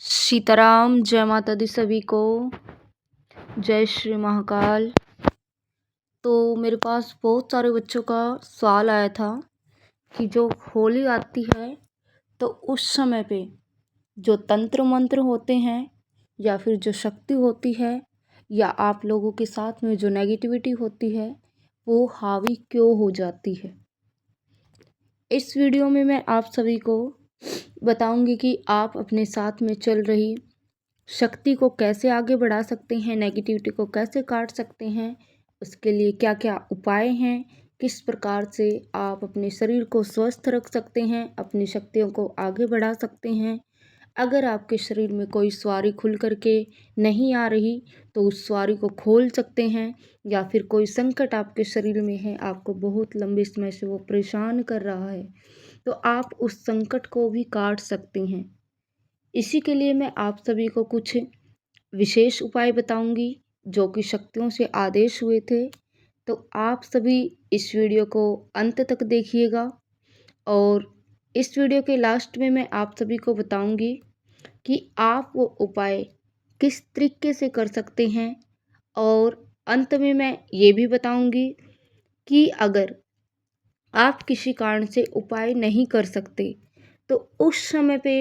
सीताराम, जय माता दी सभी को। जय श्री महाकाल। तो मेरे पास बहुत सारे बच्चों का सवाल आया था कि जो होली आती है तो उस समय पे जो तंत्र मंत्र होते हैं या फिर जो शक्ति होती है या आप लोगों के साथ में जो नेगेटिविटी होती है वो हावी क्यों हो जाती है। इस वीडियो में मैं आप सभी को बताऊंगी कि आप अपने साथ में चल रही शक्ति को कैसे आगे बढ़ा सकते हैं, नेगेटिविटी को कैसे काट सकते हैं, उसके लिए क्या क्या उपाय हैं, किस प्रकार से आप अपने शरीर को स्वस्थ रख सकते हैं, अपनी शक्तियों को आगे बढ़ा सकते हैं। अगर आपके शरीर में कोई स्वारी खुल करके नहीं आ रही तो उस स्वारी को खोल सकते हैं, या फिर कोई संकट आपके शरीर में है, आपको बहुत लंबे समय से वो परेशान कर रहा है, तो आप उस संकट को भी काट सकते हैं। इसी के लिए मैं आप सभी को कुछ विशेष उपाय बताऊंगी जो कि शक्तियों से आदेश हुए थे। तो आप सभी इस वीडियो को अंत तक देखिएगा और इस वीडियो के लास्ट में मैं आप सभी को बताऊंगी कि आप वो उपाय किस तरीके से कर सकते हैं, और अंत में मैं ये भी बताऊंगी कि अगर आप किसी कारण से उपाय नहीं कर सकते तो उस समय पे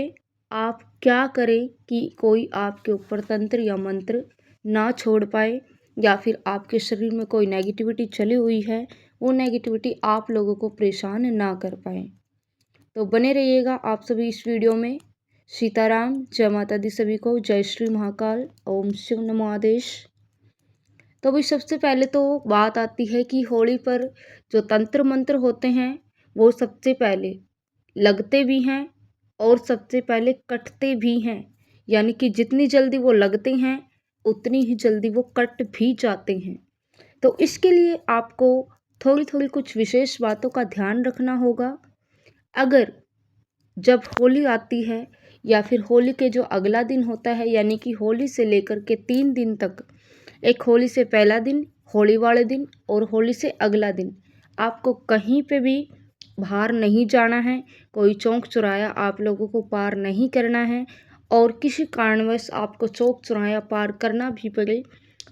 आप क्या करें कि कोई आपके ऊपर तंत्र या मंत्र ना छोड़ पाए, या फिर आपके शरीर में कोई नेगेटिविटी चली हुई है वो नेगेटिविटी आप लोगों को परेशान ना कर पाए। तो बने रहिएगा आप सभी इस वीडियो में। सीताराम, जय माता दी सभी को। जय श्री महाकाल। ओम शिव नमो आदेश। तो भाई सबसे पहले तो बात आती है कि होली पर जो तंत्र मंत्र होते हैं वो सबसे पहले लगते भी हैं और सबसे पहले कटते भी हैं, यानी कि जितनी जल्दी वो लगते हैं उतनी ही जल्दी वो कट भी जाते हैं। तो इसके लिए आपको थोड़ी थोड़ी कुछ विशेष बातों का ध्यान रखना होगा। अगर जब होली आती है या फिर होली के जो अगला दिन होता है, यानी कि होली से लेकर के 3 दिन तक, एक होली से पहला दिन, होली वाले दिन और होली से अगला दिन, आपको कहीं पे भी बाहर नहीं जाना है, कोई चौक चौराया आप लोगों को पार नहीं करना है। और किसी कारणवश आपको चौक चौराया पार करना भी पड़े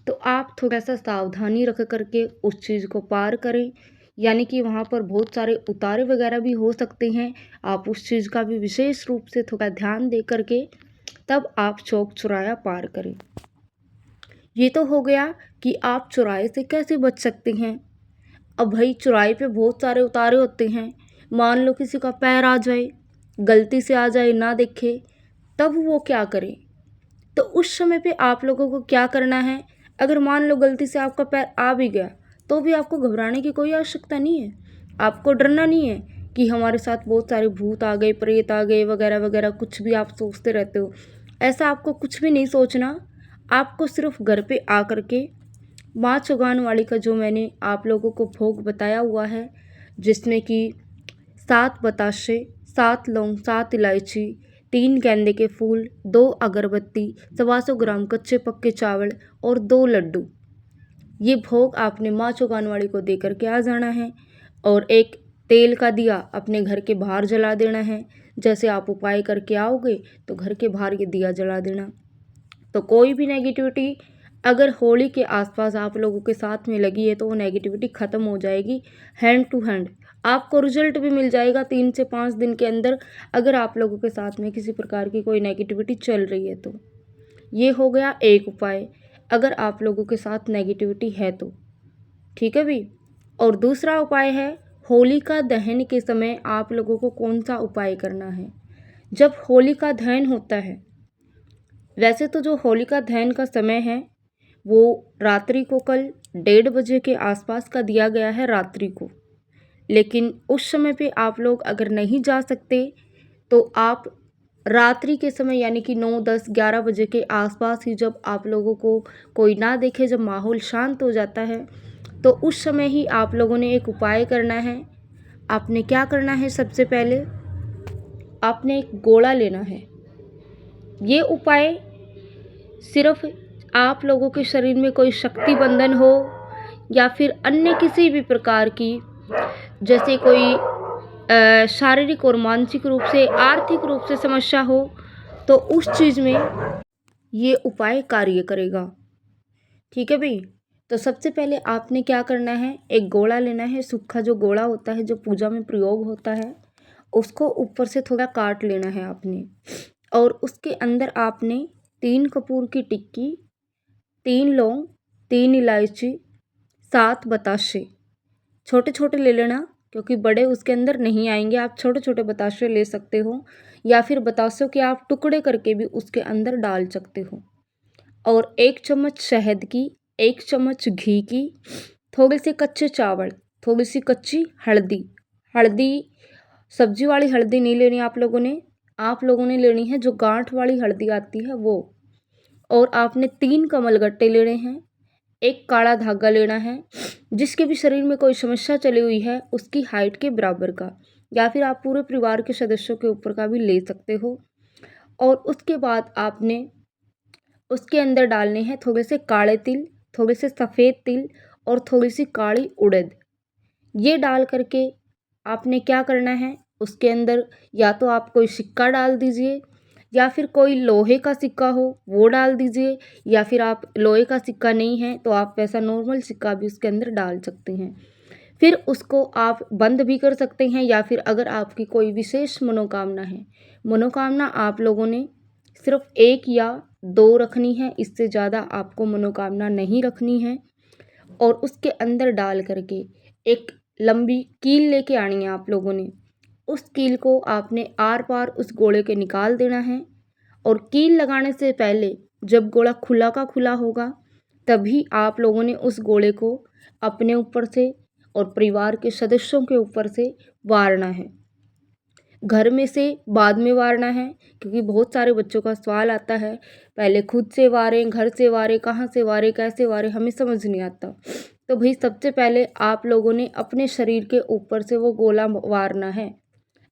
तो आप थोड़ा सा सावधानी रख करके उस चीज़ को पार करें, यानी कि वहाँ पर बहुत सारे उतारे वगैरह भी हो सकते हैं। आप उस चीज़ का भी विशेष रूप से थोड़ा ध्यान दे करके तब आप चौक चौराया पार करें। ये तो हो गया कि आप चौराहे से कैसे बच सकते हैं। अब भाई चौराहे पे बहुत सारे उतारे होते हैं, मान लो किसी का पैर आ जाए, गलती से आ जाए, ना देखे, तब वो क्या करे। तो उस समय पे आप लोगों को क्या करना है, अगर मान लो गलती से आपका पैर आ भी गया तो भी आपको घबराने की कोई आवश्यकता नहीं है। आपको डरना नहीं है कि हमारे साथ बहुत सारे भूत आ गए, प्रेत आ गए वगैरह वगैरह, कुछ भी आप सोचते रहते हो। ऐसा आपको कुछ भी नहीं सोचना। आपको सिर्फ घर पे आ करके माँ चौगान वाली का जो मैंने आप लोगों को भोग बताया हुआ है, जिसमें कि 7 बताशे, 7 लौंग, 7 इलायची, 3 गेंदे के फूल, 2 अगरबत्ती, 125 ग्राम कच्चे पक्के चावल और 2 लड्डू, ये भोग आपने माँ चौगानवाड़ी को दे करके आ जाना है। और एक तेल का दिया अपने घर के बाहर जला देना है। जैसे आप उपाय करके आओगे तो घर के बाहर ये दिया जला देना। तो कोई भी नेगेटिविटी अगर होली के आसपास आप लोगों के साथ में लगी है तो वो नेगेटिविटी ख़त्म हो जाएगी हैंड टू हैंड। आपको रिजल्ट भी मिल जाएगा 3 से 5 दिन के अंदर, अगर आप लोगों के साथ में किसी प्रकार की कोई नेगेटिविटी चल रही है तो। ये हो गया एक उपाय, अगर आप लोगों के साथ नेगेटिविटी है तो। ठीक है भी। और दूसरा उपाय है, होलिका दहन के समय आप लोगों को कौन सा उपाय करना है। जब होलिका दहन होता है, वैसे तो जो होलिका दहन का समय है वो रात्रि को कल 1:30 बजे के आसपास का दिया गया है, रात्रि को। लेकिन उस समय पे आप लोग अगर नहीं जा सकते तो आप रात्रि के समय, यानी कि 9, 10, 11 बजे के आसपास ही, जब आप लोगों को कोई ना देखे, जब माहौल शांत हो जाता है, तो उस समय ही आप लोगों ने एक उपाय करना है। आपने क्या करना है, सबसे पहले आपने एक गोला लेना है। ये उपाय सिर्फ आप लोगों के शरीर में कोई शक्ति बंधन हो या फिर अन्य किसी भी प्रकार की, जैसे कोई शारीरिक और मानसिक रूप से, आर्थिक रूप से समस्या हो, तो उस चीज़ में ये उपाय कार्य करेगा। ठीक है भाई। तो सबसे पहले आपने क्या करना है, एक गोला लेना है, सूखा जो गोला होता है जो पूजा में प्रयोग होता है, उसको ऊपर से थोड़ा काट लेना है आपने। और उसके अंदर आपने 3 कपूर की टिक्की, 3 लौंग, 3 इलायची, 7 बताशे छोटे छोटे ले लेना, क्योंकि बड़े उसके अंदर नहीं आएंगे। आप छोटे छोटे बताशे ले सकते हो, या फिर बतासों के आप टुकड़े करके भी उसके अंदर डाल सकते हो। और 1 चम्मच शहद की, 1 चम्मच घी की, थोड़े से कच्चे चावल, थोड़ी सी कच्ची हल्दी। हल्दी सब्जी वाली हल्दी नहीं लेनी आप लोगों ने लेनी है जो गांठ वाली हल्दी आती है वो। और आपने 3 कमलगट्टे लेने हैं, 1 काला धागा लेना है, जिसके भी शरीर में कोई समस्या चली हुई है उसकी हाइट के बराबर का, या फिर आप पूरे परिवार के सदस्यों के ऊपर का भी ले सकते हो। और उसके बाद आपने उसके अंदर डालने हैं थोड़े से काले तिल, थोड़े से सफ़ेद तिल और थोड़ी सी काली उड़द। ये डाल करके आपने क्या करना है, उसके अंदर या तो आप कोई सिक्का डाल दीजिए, या फिर कोई लोहे का सिक्का हो वो डाल दीजिए, या फिर आप लोहे का सिक्का नहीं है तो आप वैसा नॉर्मल सिक्का भी उसके अंदर डाल सकते हैं। फिर उसको आप बंद भी कर सकते हैं, या फिर अगर आपकी कोई विशेष मनोकामना है, मनोकामना आप लोगों ने सिर्फ 1 या 2 रखनी है, इससे ज़्यादा आपको मनोकामना नहीं रखनी है। और उसके अंदर डाल करके एक लंबी कील लेके आनी है आप लोगों ने। उस कील को आपने आर पार उस गोले के निकाल देना है। और कील लगाने से पहले जब गोला खुला का खुला होगा तभी आप लोगों ने उस गोले को अपने ऊपर से और परिवार के सदस्यों के ऊपर से वारना है। घर में से बाद में वारना है, क्योंकि बहुत सारे बच्चों का सवाल आता है पहले खुद से वारें, घर से वारें, कहाँ से वारें, कैसे वारें, हमें समझ नहीं आता। तो भाई सबसे पहले आप लोगों ने अपने शरीर के ऊपर से वो गोला वारना है।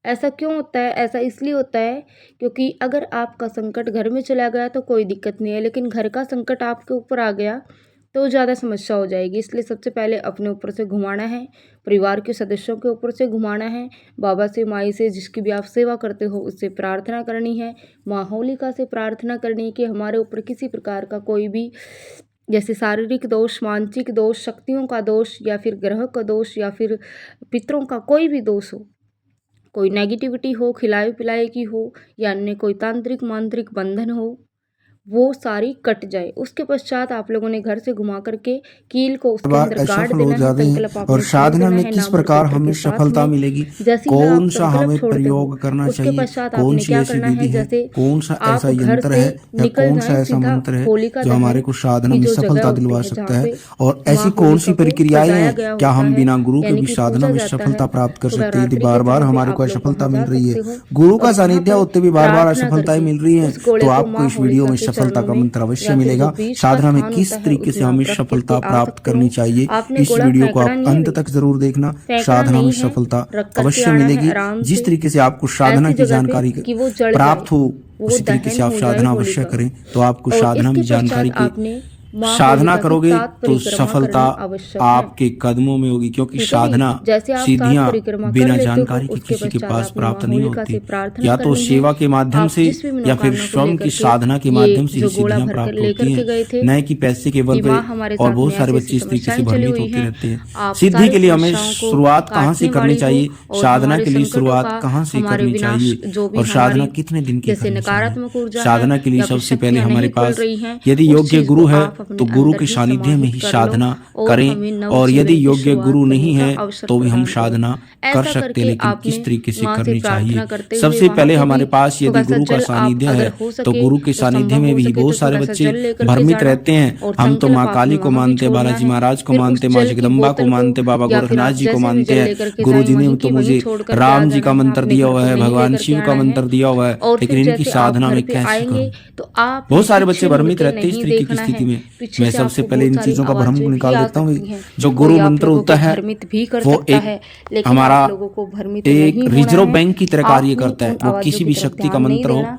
ऐसा क्यों होता है? ऐसा इसलिए होता है क्योंकि अगर आपका संकट घर में चला गया तो कोई दिक्कत नहीं है, लेकिन घर का संकट आपके ऊपर आ गया तो ज़्यादा समस्या हो जाएगी। इसलिए सबसे पहले अपने ऊपर से घुमाना है, परिवार के सदस्यों के ऊपर से घुमाना है, बाबा से, माई से, जिसकी भी आप सेवा करते हो उससे प्रार्थना करनी है, माँ होलिका से प्रार्थना करनी है कि हमारे ऊपर किसी प्रकार का कोई भी जैसे शारीरिक दोष, मानसिक दोष, शक्तियों का दोष, या फिर ग्रह का दोष, या फिर पितरों का कोई भी दोष हो, कोई नेगेटिविटी हो, खिलाए पिलाए की हो, या अन्य कोई तांत्रिक मांत्रिक बंधन हो, वो सारी कट जाए। उसके पश्चात आप लोगों ने घर से घुमा करके कील को उसके अंदर गाड़ देना है, संकल्प आपने और साधना छोड़ देना में है किस नाम प्रकार रूप हमें के साथ सफलता में। मिलेगी, जैसे ही कौन आप सा संकल्प हमें छोड़ते हो प्रयोग करना उसके चाहिए, पश्चात कौन आपने सी क्या ऐसी करना है, विधि है, जैसे कौन सा आप ऐसा घर यंत्र से है, या निकल कौन सा जाएं ऐसा सीधा मंत्र है होलिका जो हमारे दहन को साधना की में जो जगह सफलता होती दिलवा है सकता जहाँ है। पे और माँ ऐसी कौन सी होलिका को प्रक्रियाएं सजाया हैं, गया क्या होता हम है, बिना गुरु के यानी भी कि साधना पूजा में जाता सफलता है। प्राप्त कर थोड़ा सकते हैं? यदि रात्रि के बार बार समय पे हमारे को आप लोग असफलता वहाँ मिल जा रही है, सकते हो, गुरु का और वहाँ सानिध्य पर होते भी बार बार प्रार्थना असफलताएं करके मिल रही हैं, उस गोले तो को आपको माँ इस वीडियो होलिका में के सफलता चरणों का में, मंत्र अवश्य या फिर जो मिलेगा। बीच का साधना में स्थान किस होता है तरीके से उसमें हमें आप रख सफलता करके आ प्राप्त सकते करनी हो। चाहिए, आपने इस गोला वीडियो को फेंकना आप नहीं है अंत भाई, तक जरूर देखना। फेंकना साधना में नहीं है, सफलता रख करके अवश्य आना है मिलेगी। आराम जिस से तरीके से आपको साधना ऐसी की जगह पे जानकारी कि वो जल जाए, प्राप्त हो, वो उसी तरीके से दहन आप हो जाए साधना अवश्य होलिका। करें। तो आपको और साधना इसके में जानकारी पश्चात की आपने माँ साधना होलिका की करोगे 7 तो परिक्रमा सफलता करनी आवश्यक है। आपके कदमों में होगी, क्योंकि ठीक है भाई। साधना जैसे आप 7 सीधियां परिक्रमा कर बिना लेते हो जानकारी के उसके किसी के पश्चात पास आपने माँ प्राप्त नहीं होलिका से होती। प्रार्थना या तो करनी है। सेवा के माध्यम आप से जिस भी या फिर मनोकामना को श्रम लेकर की के साधना के ये माध्यम से ही जो गोला सिद्धियां भरकर प्राप्त लेकर होती के हैं, गए थे न कि पैसे के बल कि पे। माँ हमारे और साथ बहुत में सारे ऐसी बच्चे ऐसी इस तरीके से समस्याएं चली भ्रमित हुई होते हैं, रहते हैं। आप सिद्धि सारी के लिए हमें समस्याओं को शुरुआत कहाँ से काटने करनी वाली हो, चाहिए, और साधना हमारे के लिए संकटों शुरुआत का, कहाँ से हमारे करनी विनाश चाहिए, जो भी और साधना हमारी कितने दिन की जैसे करनी चाहिए। नकारात्मक ऊर्जा है साधना के लिए या फिर सबसे पहले शक्तियां हमारे नहीं खुल पास रही हैं, यदि उस योग्य चीज को गुरु है आप अपने तो गुरु अंदर के ही सानिध्य में समाहित ही कर लो, साधना और करें। हमें नव और जीवन यदि की योग्य शुरुआत गुरु करने नहीं का है अवसर तो भी हम प्रदान करो। साधना कर ऐसा सकते हैं, करके लेकिन आपने किस तरीके से माँ से करनी प्रार्थना चाहिए। करते हुए सबसे वहां पहले पे हमारे भी पास यदि थोड़ा सा गुरु का जल, आप सानिध्य अगर है हो तो सके गुरु के तो सानिध्य संभव में हो भी सके तो बहुत सारे थोड़ा सा बच्चे जल लेकर के भ्रमित जाना, रहते हैं। और हम तो संकल्प माँ आपने काली को वहां भी मानते, छोड़ना बालाजी है। महाराज को फिर उस मानते, माँ जल की जगदम्बा को बोतल को, मानते, बाबा या फिर गोरखनाथ आप जी को जैसे भी मानते जल हैं। लेकर के गुरु जाएं जी ने वहीं तो की वहीं मुझे छोड़ करके आ राम जी जाना का है, मंत्र आपने दिया घर हुआ पे है, नहीं भगवान लेकर के शिव का आना है। मंत्र दिया हुआ है, और लेकिन फिर इनकी जैसे आप साधना घर में पे कैसे करूं? आएंगे तो आपने बहुत सारे बच्चे पीछे मुड़ भ्रमित के रहते हैं इस नहीं तरीके की देखना स्थिति है। में। पीछे मैं से सबसे आपको पहले बहुत इन सारी चीजों का भ्रम को आवाजें भी निकाल आ देता हूँ। सकती हैं, जो गुरु कोई आप मंत्र लोगों को होता है भ्रमित भी कर वो सकता है, लेकिन हमारा आप लोगों को भ्रमित एक नहीं होना रिजर्व है। बैंक की तरह कार्य आपने करता है। उन वो आवाजों किसी की भी तरफ शक्ति का ध्यान नहीं मंत्र हो, देना,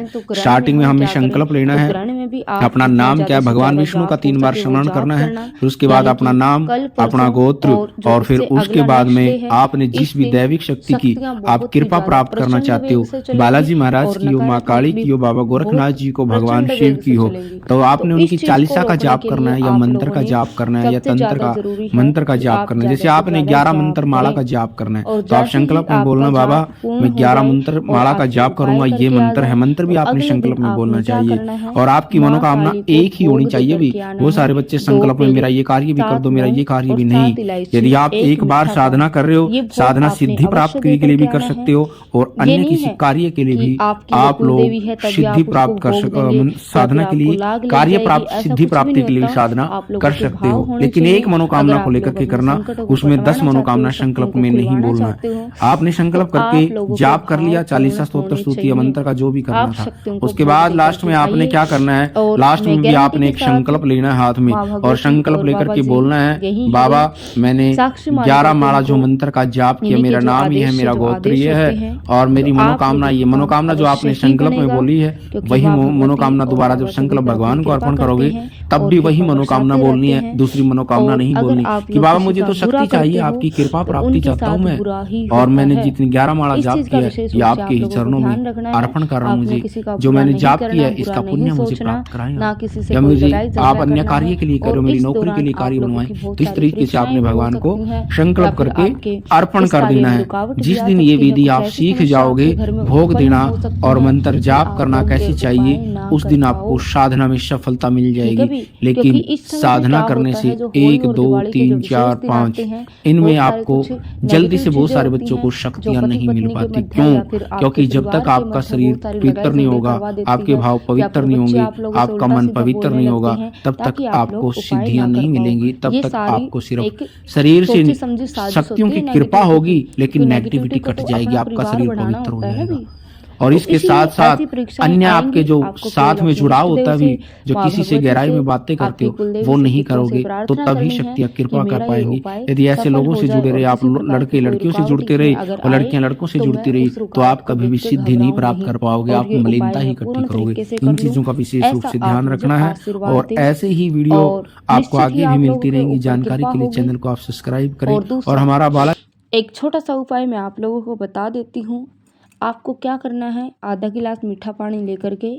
स्टार्टिंग में हमें संकल्प लेना है, अपना नाम क्या है, भगवान विष्णु का 3 बार स्मरण करना है, फिर उसके बाद अपना नाम, अपना गोत्र, और फिर उसके बाद में आपने जिस भी दैविक शक्ति की आप कृपा प्राप्त करना चाहते हो, बालाजी महाराज की हो, माँ काली की हो, बाबा गोरखनाथ जी को, भगवान शिव की हो, तो आपने उनकी चालीसा का जाप करना है, या मंत्र का जाप करना है, या तंत्र का मंत्र का जाप करना है। जैसे आपने 11 मंत्र माला का जाप करना है, तो आप संकल्प में बोलना, बाबा मैं 11 मंत्र माला का जाप करूंगा, ये मंत्र है, मंत्र भी आपने संकल्प में बोलना चाहिए, और आपकी मनोकामना एक ही होनी चाहिए। भी बहुत सारे बच्चे संकल्प में मेरा ये कार्य भी कर दो, मेरा ये कार्य भी नहीं। यदि आप एक बार साधना कर रहे हो, साधना सिद्धि प्राप्त करने के लिए भी कर सकते हो, और अन्य किसी कार्य के लिए भी आप लोग सिद्धि प्राप्त कर साधना के लिए, कार्य प्राप्त सिद्धि प्राप्ति के लिए साधना कर सकते हो। लेकिन एक मनोकामना को लेकर के करना, उसमें 10 मनोकामना संकल्प में नहीं बोलना है। आपने संकल्प करके जाप कर लिया, चालीसा स्तोत्र स्तुति या मंत्र का जो भी करना था, उसके बाद लास्ट में आपने क्या करना है, लास्ट में भी आपने एक संकल्प संकल्प लेना है हाथ में और संकल्प लेकर के बोलना है, बाबा मैंने 11 माला जो मंत्र का जाप किया, मेरा नाम ये है, मेरा गोत्र ये है और मेरी मनोकामना ये, मनोकामना जो आपने संकल्प में बोली है वही मनोकामना दोबारा जब संकल्प भगवान को अर्पण करोगे तब भी वही मनोकामना बोलनी है, दूसरी मनोकामना नहीं बोलनी कि बाबा मुझे तो शक्ति चाहिए, आपकी कृपा प्राप्ति चाहता हूँ मैं, और मैंने जितनी 11 माला जाप किया है ये आपके ही चरणों में अर्पण कर रहा हूँ, मुझे जो मैंने जाप किया है इसका पुण्य मुझे प्राप्त कराएगा, या मुझे आप अन्य कार्य के लिए करो, मेरी नौकरी के लिए कार्य बनवाएं, तो इस तरीके से आपने भगवान को संकल्प करके अर्पण कर देना है। जिस दिन ये विधि आप सीख जाओगे, भोग देना और मंत्र जाप करना कैसे चाहिए, उस दिन आपको साधना में सफलता मिल जाएगी। लेकिन साधना करने से 1 2 3 4 5 इनमें आपको जल्दी से बहुत सारे बच्चों को शक्तियां नहीं मिल पाती। क्यों? क्योंकि जब तक आपका शरीर पवित्र नहीं होगा, आपके भाव पवित्र नहीं होंगे, आपका मन पवित्र नहीं होगा, तब तक आपको सिद्धियां नहीं मिलेंगी, तब तक आपको सिर्फ शरीर से शक्तियों की कृपा होगी लेकिन नेगेटिविटी कट जाएगी, आपका शरीर पवित्र हो जाएगा। और इसके साथ साथ अन्य आपके जो साथ में जुड़ाव होता भी, जो किसी से गहराई में बातें करते हो वो नहीं करोगे तो तभी शक्तियां कृपा कर पाएंगी। यदि ऐसे लोगों से जुड़े रहे, आप लड़के लड़कियों से जुड़ते रहे और लड़कियां लड़कों से जुड़ती रही, तो आप कभी भी सिद्धि नहीं प्राप्त कर पाओगे, आप मलिनता ही इकट्ठी करोगे। इन चीजों का विशेष रूप से ध्यान रखना है और ऐसे ही वीडियो आपको आगे भी मिलती रहेंगी। जानकारी के लिए चैनल को आप सब्सक्राइब करें और हमारा बाला। एक छोटा सा उपाय मैं आप लोगों को बता देती हूँ। आपको क्या करना है, आधा गिलास मीठा पानी लेकर के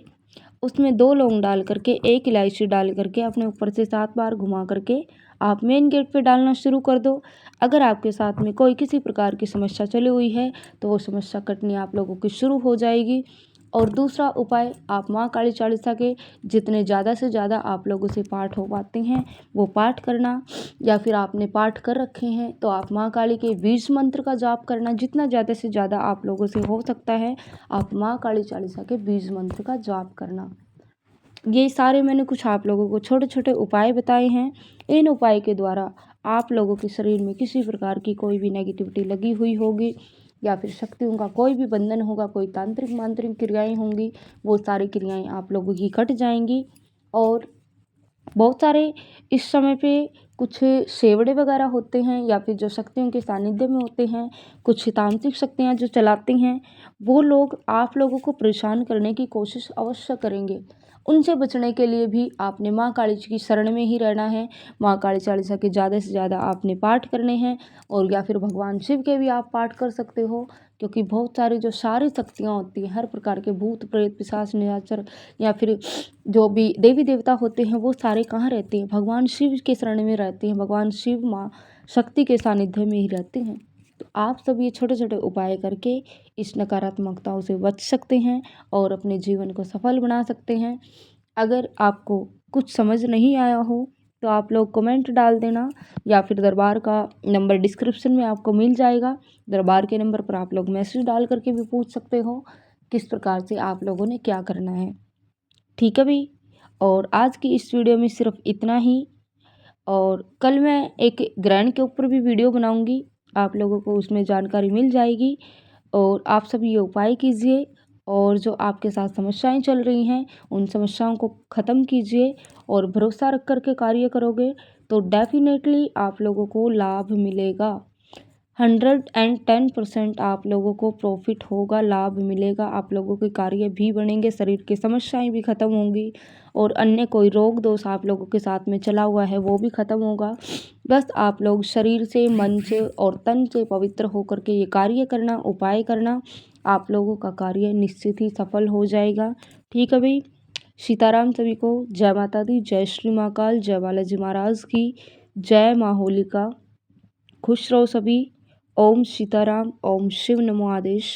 उसमें 2 लौंग डाल करके 1 इलायची डाल करके अपने ऊपर से 7 बार घुमा करके आप मेन गेट पे डालना शुरू कर दो। अगर आपके साथ में कोई किसी प्रकार की समस्या चली हुई है तो वो समस्या कटनी आप लोगों की शुरू हो जाएगी। और दूसरा उपाय, आप माँ काली चालीसा के जितने ज़्यादा से ज़्यादा आप लोगों से पाठ हो पाते हैं वो पाठ करना, या फिर आपने पाठ कर रखे हैं तो आप माँ काली के बीज मंत्र का जाप करना। जितना ज़्यादा से ज़्यादा आप लोगों से हो सकता है आप माँ काली चालीसा के बीज मंत्र का जाप करना। ये सारे मैंने कुछ आप लोगों को छोटे छोटे उपाय बताए हैं। इन उपाय के द्वारा आप लोगों के शरीर में किसी प्रकार की कोई भी नेगेटिविटी लगी हुई होगी या फिर शक्तियों का कोई भी बंधन होगा, कोई तांत्रिक मांत्रिक क्रियाएं होंगी, वो सारी क्रियाएं आप लोगों की कट जाएंगी। और बहुत सारे इस समय पे कुछ सेवड़े वगैरह होते हैं या फिर जो शक्तियों के सानिध्य में होते हैं, कुछ तांत्रिक शक्तियाँ जो चलाती हैं, वो लोग आप लोगों को परेशान करने की कोशिश अवश्य करेंगे। उनसे बचने के लिए भी आपने माँ काली की शरण में ही रहना है। माँ काली चालीसा के ज़्यादा से ज़्यादा आपने पाठ करने हैं, और या फिर भगवान शिव के भी आप पाठ कर सकते हो, क्योंकि बहुत सारी जो सारी शक्तियाँ होती हैं, हर प्रकार के भूत प्रेत पिशाच निशाचर या फिर जो भी देवी देवता होते हैं वो सारे कहाँ रहते हैं, भगवान शिव के शरण में रहते हैं। भगवान शिव माँ शक्ति के सानिध्य में ही रहते हैं। तो आप सब ये छोटे छोटे उपाय करके इस नकारात्मकताओं से बच सकते हैं और अपने जीवन को सफल बना सकते हैं। अगर आपको कुछ समझ नहीं आया हो तो आप लोग कमेंट डाल देना, या फिर दरबार का नंबर डिस्क्रिप्शन में आपको मिल जाएगा। दरबार के नंबर पर आप लोग मैसेज डाल करके भी पूछ सकते हो किस प्रकार से आप लोगों ने क्या करना है। ठीक है भाई, और आज की इस वीडियो में सिर्फ इतना ही। और कल मैं एक ग्रहण के ऊपर भी वीडियो बनाऊंगी, आप लोगों को उसमें जानकारी मिल जाएगी। और आप सब ये उपाय कीजिए, और जो आपके साथ समस्याएं चल रही हैं उन समस्याओं को ख़त्म कीजिए, और भरोसा रख कर के कार्य करोगे तो डेफिनेटली आप लोगों को लाभ मिलेगा। 110% आप लोगों को प्रॉफिट होगा, लाभ मिलेगा, आप लोगों के कार्य भी बनेंगे, शरीर की समस्याएं भी ख़त्म होंगी, और अन्य कोई रोग दोष आप लोगों के साथ में चला हुआ है वो भी ख़त्म होगा। बस आप लोग शरीर से, मन से और तन से पवित्र होकर के ये कार्य करना, उपाय करना, आप लोगों का कार्य निश्चित ही सफल हो जाएगा। ठीक है भाई, सीताराम सभी को। जय माता दी, जय श्री महाकाल, जय बालाजी महाराज की, जय माँ होलिका। खुश रहो सभी। ओम सीताराम, ओम शिव नमो आदेश।